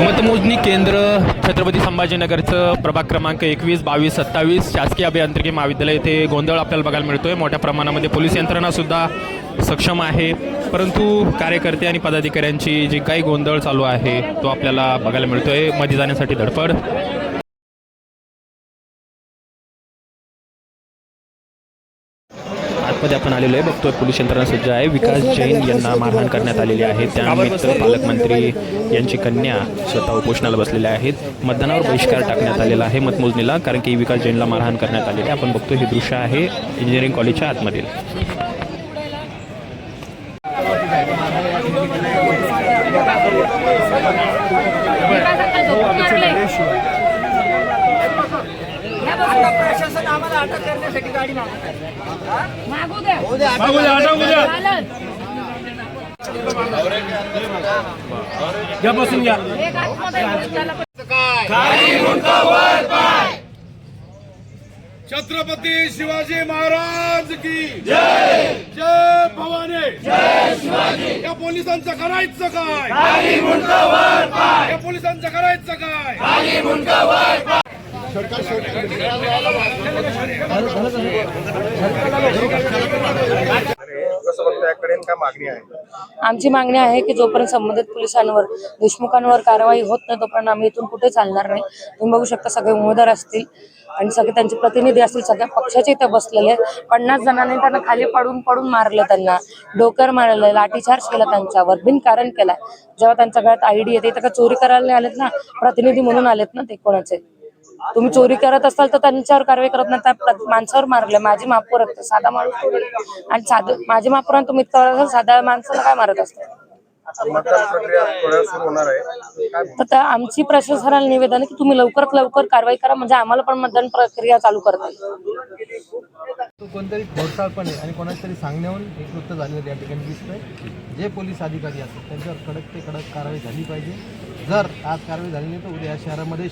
मतमोजणी केंद्र छत्रपती संभाजीनगरचं प्रभाग क्रमांक 21, 22, 27 शासकीय अभियांत्रिकी महाविद्यालय येथे गोंधळ आपल्याला बघायला मिळतोय। मोठ्या प्रमाणामध्ये पोलीस यंत्रणा सुद्धा सक्षम आहे, परंतु कार्यकर्ते आणि पदाधिकाऱ्यांची जी काही गोंधळ चालू आहे तो आपल्याला बघायला मिळतोय। मध्ये जाण्यासाठी धडपड। आतमध्ये आपण आलेलो आहे, बघतोय पोलीस यंत्रणा सज्ज आहे। विकास जैन यांना मारहाण करण्यात आलेली आहे। त्यानिमित्त पालकमंत्री यांची कन्या स्वतः उपोषणाला बसलेल्या आहेत। मतदानावर बहिष्कार टाकण्यात आलेला आहे मतमोजणीला, कारण की विकास जैनला मारहाण करण्यात आलेली आहे। आपण बघतोय हे दृश्य आहे इंजिनिअरिंग कॉलेजच्या आतमधील। प्रशासन आम्हाला अटक करण्यासाठी गाडी मागू द्या। बसून घ्या। छत्रपती शिवाजी महाराज की जय। जय भवानी, जय शिवाजी। या पोलिसांचं करायचं काय? या पोलिसांचं करायचं काय? आमची मागणी आहे की जोपर्यंत संबंधित पोलिसांवर देशमुखांवर कारवाई होत नाही तोपर्यंत आम्ही इथून कुठे चालणार नाही। तुम्ही बघू शकता सगळे उमेदवार असतील आणि सगळे त्यांचे प्रतिनिधी असतील, सगळ्या पक्षाचे इथे बसलेले। 50 जणांनी त्यांना खाली पडून मारलं, त्यांना डोक्यावर मारलं, लाठीचार्ज केला, त्यांच्यावर बिनकारण केला। जेव्हा त्यांच्या गळ्यात आयडी येते तर का चोरी करायला नाही आलेत ना, प्रतिनिधी म्हणून आलेत ना ते कोणाचे। तुम्ही चोरी करत असाल तर त्यांच्यावर कारवाई करत नाही, त्या माणसावर मारले। माझी महापौर साधा माणूस आणि साधं माझी महापौरांना तुम्ही इतकं साध्या माणसाला काय मारत असता? तर आमची प्रशासनाला निवेदन आहे की तुम्ही लवकरात लवकर कारवाई करा, म्हणजे आम्हाला पण मतदान प्रक्रिया चालू करता येईल। तो कोणतरी खोडसाळपणे आणि कोणाच्या तरी सांगण्यावरून हे कृत्य झालेलं या ठिकाणी दिसतंय। जे पोलीस अधिकारी असतात त्यांच्यावर कडक ते कडक कारवाई झाली पाहिजे। जर आज कारवाई झाली नाही तर उद्या या शहरामध्ये